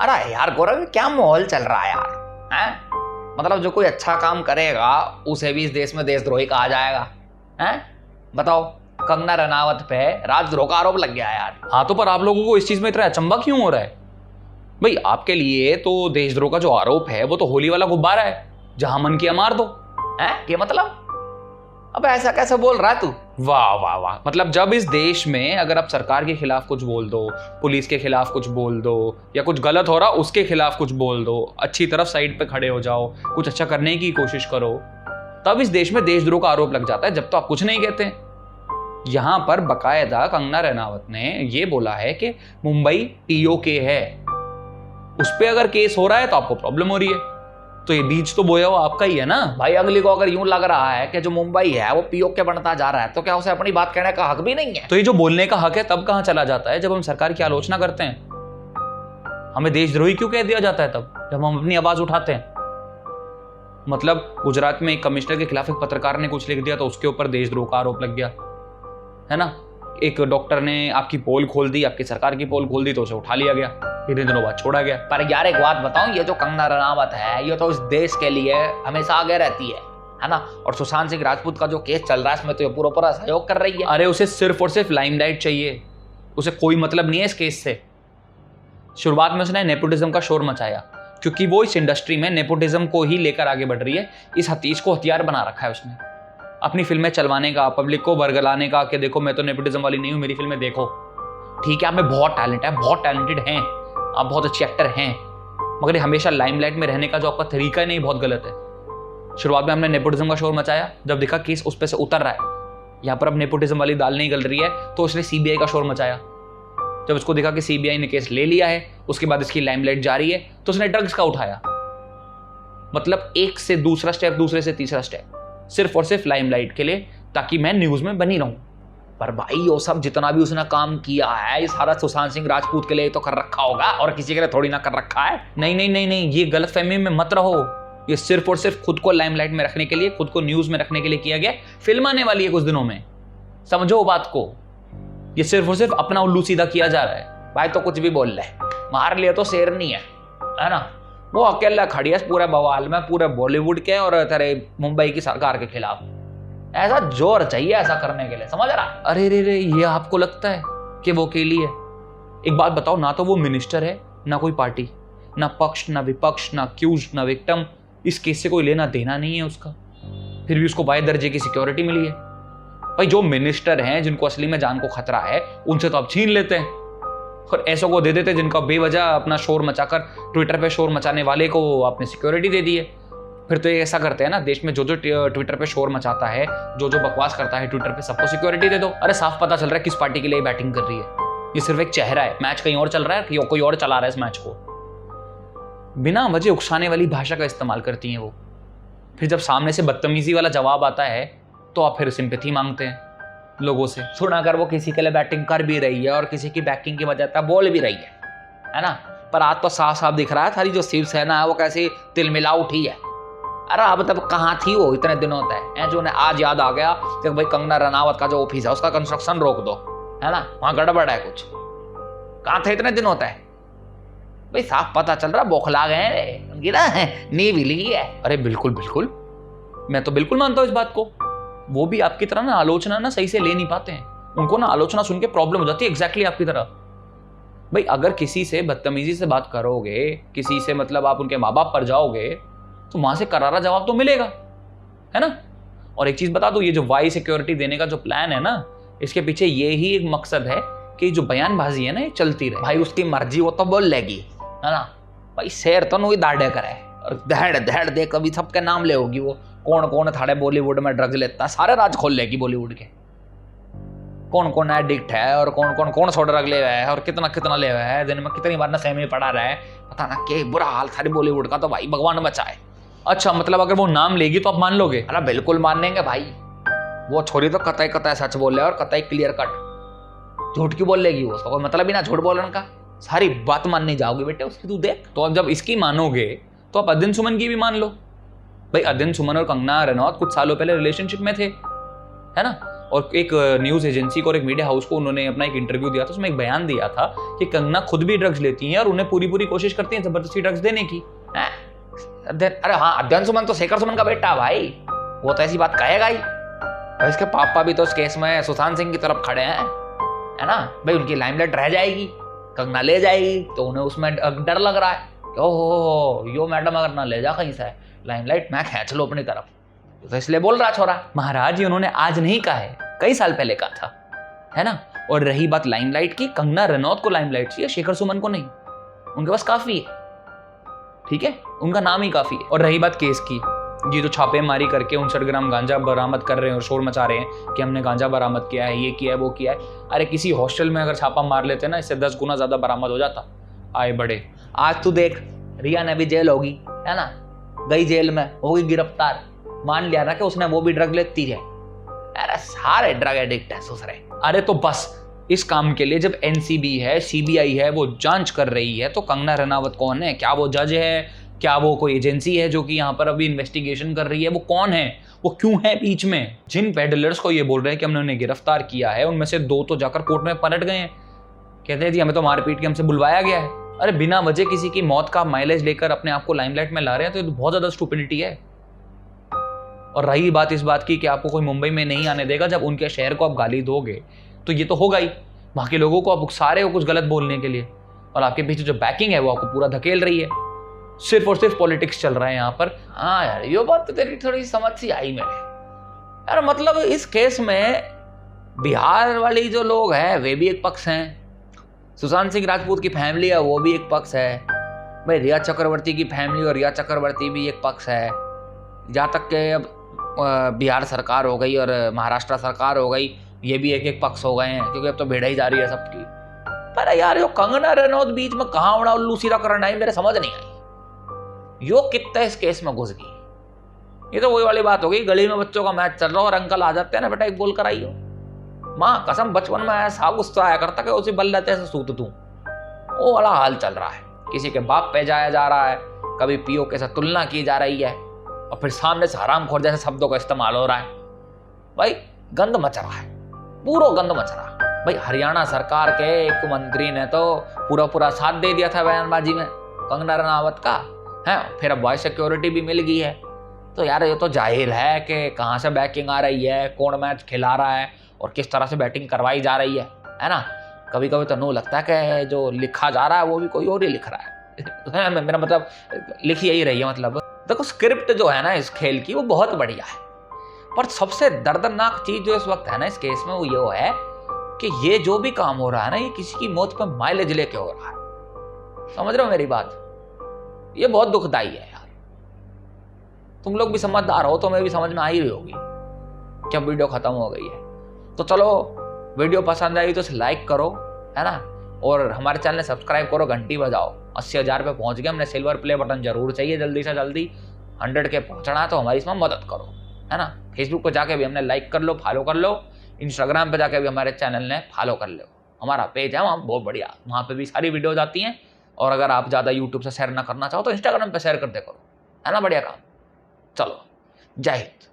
अरे यार गौरव, क्या माहौल चल रहा है यार, हैं? मतलब जो कोई अच्छा काम करेगा उसे भी इस देश में देशद्रोही कहा जाएगा, हैं? बताओ, कंगना रनावत पे राजद्रोह का आरोप लग गया है यार। हाँ तो पर आप लोगों को इस चीज में इतना अचंभा क्यों हो रहा है? भाई आपके लिए तो देशद्रोह का जो आरोप है वो तो होली वाला गुब्बारा है, जहां मन किया मार दो। हैं? ये मतलब अब ऐसा कैसे बोल रहा है तू? वाह वाह वाह, मतलब जब इस देश में अगर आप सरकार के खिलाफ कुछ बोल दो, पुलिस के खिलाफ कुछ बोल दो, या कुछ गलत हो रहा उसके खिलाफ कुछ बोल दो, अच्छी तरफ साइड पे खड़े हो जाओ, कुछ अच्छा करने की कोशिश करो, तब इस देश में देशद्रोह का आरोप लग जाता है, जब तो आप कुछ नहीं कहते। यहां पर बकायदा कंगना रनावत ने यह बोला है कि मुंबई पीओके है, उस पर अगर केस हो रहा है तो आपको प्रॉब्लम हो रही है। तो ये बीज तो बोया हुआ आपका ही है ना भाई। अगली को अगर यूं लग रहा है कि जो मुंबई है वो पीओके बनता जा रहा है, तो क्या उसे अपनी बात कहने का हक भी नहीं है? तो ये जो बोलने का हक है तब कहां चला जाता है जब हम सरकार की आलोचना करते हैं? हमें देशद्रोही क्यों कह दिया जाता है तब जब हम अपनी आवाज उठाते हैं? मतलब गुजरात में एक कमिश्नर के खिलाफ एक पत्रकार ने कुछ लिख दिया तो उसके ऊपर देशद्रोह का आरोप लग गया, है ना। एक डॉक्टर ने आपकी पोल खोल दी, आपकी सरकार की पोल खोल दी, तो उसे उठा लिया गया, फिर दिनों बाद छोड़ा गया। पर यार एक बात बताऊं, ये जो कंगना रनावत है ये तो इस देश के लिए हमेशा आगे रहती है ना। और सुशांत सिंह राजपूत का जो केस चल रहा है इसमें तो ये पूरा सहयोग कर रही है। अरे उसे सिर्फ और सिर्फ लाइमलाइट चाहिए, उसे कोई मतलब नहीं है इस केस से। शुरुआत में उसने नेपोटिज्म का शोर मचाया क्योंकि वो इस इंडस्ट्री में नेपोटिज्म को ही लेकर आगे बढ़ रही है। इस हतीश को हथियार बना रखा है उसने अपनी फिल्में चलवाने का, पब्लिक को बरगलाने का कि देखो मैं तो नेपोटिज्म वाली नहीं हूं, मेरी फिल्में देखो। ठीक है, आप में बहुत टैलेंट है, बहुत टैलेंटेड हैं, आप बहुत अच्छे एक्टर हैं, मगर ये हमेशा लाइमलाइट में रहने का जो आपका तरीका है नहीं, बहुत गलत है। शुरुआत में हमने नेपोटिज्म का शोर मचाया, जब देखा केस उस पे से उतर रहा है, यहाँ पर अब नेपोटिज्म वाली दाल नहीं गल रही है, तो उसने सीबीआई का शोर मचाया। जब उसको देखा कि सीबीआई ने केस ले लिया है, उसके बाद इसकी लाइमलाइट जारी है, तो उसने ड्रग्स का उठाया। मतलब एक से दूसरा स्टेप, दूसरे से तीसरा स्टेप, सिर्फ और सिर्फ लाइमलाइट के लिए, ताकि मैं न्यूज में बनी रहूं। पर भाई वो सब जितना भी उसने काम किया है ये सारा सुशांत सिंह राजपूत के लिए तो कर रखा होगा, और किसी के लिए थोड़ी ना कर रखा है। नहीं नहीं नहीं नहीं, ये गलतफहमी में मत रहो। ये सिर्फ और सिर्फ खुद को लाइमलाइट में रखने के लिए, खुद को न्यूज में रखने के लिए किया गया। फिल्म आने वाली है कुछ दिनों में, समझो बात को। ये सिर्फ और सिर्फ अपना उल्लू सीधा किया जा रहा है। भाई तो कुछ भी बोल ले, मार लिया तो शेर नहीं है ना। वो अकेला खड़ी है पूरे बवाल में, पूरे बॉलीवुड के और तेरे मुंबई की सरकार के खिलाफ। ऐसा जोर चाहिए ऐसा करने के लिए, समझ रहा? अरे रे रे, ये आपको लगता है कि वो अकेली है? एक बात बताओ, ना तो वो मिनिस्टर है, ना कोई पार्टी, ना पक्ष ना विपक्ष, ना अक्यूज ना विक्टिम। इस केस से कोई लेना देना नहीं है उसका, फिर भी उसको बाय दर्जे की सिक्योरिटी मिली है। भाई जो मिनिस्टर हैं, जिनको असली में जान को खतरा है, उनसे तो आप छीन लेते हैं और ऐसों को दे देते जिनका बेवजह अपना शोर मचाकर ट्विटर पे शोर मचाने वाले को आपने सिक्योरिटी दे दी है। फिर तो ये ऐसा करते हैं ना, देश में जो जो ट्विटर पे शोर मचाता है, जो जो बकवास करता है ट्विटर पे, सबको सिक्योरिटी दे दो। अरे साफ पता चल रहा है किस पार्टी के लिए बैटिंग कर रही है। ये सिर्फ एक चेहरा है, मैच कहीं और चल रहा है, कोई और चला रहा है इस मैच को। बिना वजह उकसाने वाली भाषा का इस्तेमाल करती हैं वो। फिर जब सामने से बदतमीजी वाला जवाब आता है तो आप फिर सिंपैथी मांगते हैं लोगों से। सुन, अगर वो किसी के लिए बैटिंग कर भी रही है और किसी की बैटिंग की वजह से बोल भी रही है ना, पर आज तो साफ साफ दिख रहा है थारी जो शिवसेना है वो कैसी तिलमिला उठी है। अरे अब तब कहाँ थी वो इतने दिनों तक, जो उन्हें आज याद आ गया कि भाई कंगना रनावत का जो ऑफिस है उसका कंस्ट्रक्शन रोक दो, है ना, वहां गड़बड़ है कुछ। कहाँ थे इतने दिनों तक? भाई साफ पता चल रहा बौखला गए, उनकी ना नींव हिली है। अरे बिल्कुल बिल्कुल, मैं तो बिल्कुल मानता हूँ इस बात को। वो भी आपकी तरह ना आलोचना ना सही से ले नहीं पाते हैं, उनको ना आलोचना सुन के प्रॉब्लम हो जाती है, एग्जैक्टली आपकी तरह। भाई अगर किसी से बदतमीजी से बात करोगे, किसी से मतलब आप उनके माँ बाप पर जाओगे, तो वहां से करारा जवाब तो मिलेगा, है ना। और एक चीज बता दो, ये जो वाई सिक्योरिटी देने का जो प्लान है ना, इसके पीछे ये ही एक मकसद है कि जो बयानबाजी है ना ये चलती रहे। भाई उसकी मर्जी, वो तो बोल लेगी, है ना। भाई शेर तो नहीं दाढ़े करे और दहड़ दहड़ दे, कभी सबके नाम ले होगी वो। कौन कौन थाड़े बॉलीवुड में ड्रग्स लेता है, सारे राज खोल लेगी बॉलीवुड के। कौन कौन एडिक्ट है और कौन सा ड्रग ले हुआ है और कितना कितना ले हुआ है, दिन में कितनी बार नशे में पड़ा रहा है, पता ना क्या बुरा हाल सारी बॉलीवुड का। तो भाई भगवान बचाए। अच्छा, मतलब अगर वो नाम लेगी तो आप मान लोगे? अरे बिल्कुल मान लेंगे भाई। वो छोरी तो कतई कतई सच बोल रहे और कतई क्लियर कट झूठ क्यों बोल लेगी वो, उसका कोई मतलब ही ना झूठ बोलने का। सारी बात मानने जाओगे बेटे उसकी, तू देख। तो अब जब इसकी मानोगे तो आप अदिन सुमन की भी मान लो। भाई अदिन सुमन और कंगना रनौत कुछ सालों पहले रिलेशनशिप में थे, है ना, और एक न्यूज़ एजेंसी को और एक मीडिया हाउस को उन्होंने अपना एक इंटरव्यू दिया था, उसमें एक बयान दिया था कि कंगना खुद भी ड्रग्स लेती हैं और उन्हें पूरी पूरी कोशिश करती हैं जबरदस्ती ड्रग्स देने की। अरे हाँ, अध्ययन सुमन तो शेखर सुमन का बेटा भाई, वो तो ऐसी बात कहेगा ही। और इसके पापा भी तो इस केस में सुशांत सिंह की तरफ खड़े हैं, है ना भाई। उनकी लाइमलाइट रह जाएगी, कंगना ले जाएगी, तो उन्हें उसमें डर लग रहा है कि ओहो यो मैडम अगर ना ले जा कहीं से लाइमलाइट, मैं खींच लो अपनी तरफ, तो इसलिए बोल रहा छोरा। महाराज जी उन्होंने आज नहीं कहा है, कई साल पहले कहा था, है ना। और रही बात लाइमलाइट की, कंगना रनौत को लाइमलाइट चाहिए, शेखर सुमन को नहीं। उनके पास काफी है, ठीक है, उनका नाम ही काफी है। और रही बात केस की, ये जो छापेमारी करके 59 ग्राम गांजा बरामद कर रहे हैं और शोर मचा रहे हैं कि हमने गांजा बरामद किया है, ये किया है, वो किया है। अरे किसी हॉस्टल में अगर छापा मार लेते ना, इससे 10 गुना ज्यादा बरामद हो जाता। आए बड़े, आज तू देख रिया ने भी जेल होगी, है ना, गई जेल में, होगी गिरफ्तार, मान लिया ना कि उसने वो भी ड्रग लेती है। अरे सारे ड्रग एडिक्ट है ससुरे। अरे तो बस इस काम के लिए जब एनसीबी है, सीबीआई है, वो जांच कर रही है, तो कंगना रनावत कौन है? क्या वो जज है? क्या वो कोई एजेंसी है जो कि यहाँ पर अभी इन्वेस्टिगेशन कर रही है? वो कौन है? वो क्यों है बीच में? जिन पेडलर्स को ये बोल रहे हैं कि हमने उन्हें गिरफ्तार किया है, उनमें से 2 तो जाकर कोर्ट में पलट गए हैं, कहते हैं जी हमें तो मारपीट के हमसे बुलवाया गया है। अरे बिना वजह किसी की मौत का माइलेज लेकर अपने आप को लाइमलाइट में ला रहे हैं, तो ये तो बहुत ज्यादा स्टुपिडिटी है। और रही बात इस बात की कि आपको कोई मुंबई में नहीं आने देगा, जब उनके शहर को आप गाली दोगे तो ये तो होगा ही, वहां के लोगों को आप उकसा रहे हो कुछ गलत बोलने के लिए, और आपके पीछे जो बैकिंग है वो आपको पूरा धकेल रही है। सिर्फ और सिर्फ पॉलिटिक्स चल रहा है यहाँ पर। हाँ यार, ये बात तो तेरी थोड़ी समझ सी आई मेरे यार। मतलब इस केस में बिहार वाली जो लोग हैं वे भी एक पक्ष हैं, सुशांत सिंह राजपूत की फैमिली है वो भी एक पक्ष है भाई, रिया चक्रवर्ती की फैमिली और रिया चक्रवर्ती भी एक पक्ष है। जहाँ तक के अब बिहार सरकार हो गई और महाराष्ट्र सरकार हो गई, ये भी एक एक पक्ष हो गए हैं, क्योंकि अब तो भिड़ ही जा रही है सबकी। पर यार यो कंगना रनौत बीच में कहाँ उड़ा उल्लू सीधा करना है, मेरे समझ नहीं आई। यो कितना इस केस में घुस गई। ये तो वही वाली बात हो गई, गली में बच्चों का मैच चल रहा और अंकल आ जाते हैं ना, बेटा एक गोल कराइयो। माँ कसम बचपन में ऐसा गुस्सा आया करता कि उसी बल्ले से सूत दूं, वो वाला हाल चल रहा है। किसी के बाप पे जाया जा रहा है, कभी पीओ के साथ तुलना की जा रही है, और फिर सामने से हरामखोर जैसे शब्दों का इस्तेमाल हो रहा है। भाई गंद मच रहा है, पूरा गंद मच रहा है। भाई हरियाणा सरकार के एक मंत्री ने तो पूरा साथ दे दिया था बयानबाजी में कंगना रनावत का, है। फिर अब वॉइस सिक्योरिटी भी मिल गई है, तो यार ये तो जाहिर है कि कहाँ से बैटिंग आ रही है, कौन मैच खिला रहा है और किस तरह से बैटिंग करवाई जा रही है ना। कभी कभी तो नो लगता है कि जो लिखा जा रहा है वो भी कोई और ही लिख रहा है। मेरा मतलब लिखी यही रही है। मतलब देखो स्क्रिप्ट जो है ना इस खेल की वो बहुत बढ़िया है, पर सबसे दर्दनाक चीज जो इस वक्त है ना इस केस में वो ये है कि ये जो भी काम हो रहा है ना, ये किसी की मौत पर माइलेज लेके हो रहा है। समझ रहे हो मेरी बात? ये बहुत दुखदाई है यार। तुम लोग भी समझदार हो तो मैं भी समझ में आ ही रही होगी जब वीडियो खत्म हो गई है। तो चलो वीडियो पसंद आई तो इसे लाइक करो, है ना, और हमारे चैनल ने सब्सक्राइब करो, घंटी बजाओ। 80,000 पे पहुंच गए, हमने सिल्वर प्ले बटन जरूर चाहिए जल्दी से जल्दी। 100 के पहुंचना है तो हमारी इसमें मदद करो, है ना। फेसबुक पर जाके भी हमने लाइक कर लो, फॉलो कर लो। इंस्टाग्राम पे जाके भी हमारे चैनल ने फॉलो कर लो। हमारा पेज है वहाँ बहुत बढ़िया, वहाँ पे भी सारी वीडियोज आती हैं। और अगर आप ज़्यादा यूट्यूब से शेयर ना करना चाहो तो इंस्टाग्राम पे शेयर कर दे करो, है ना, बढ़िया काम। चलो जय हिंद।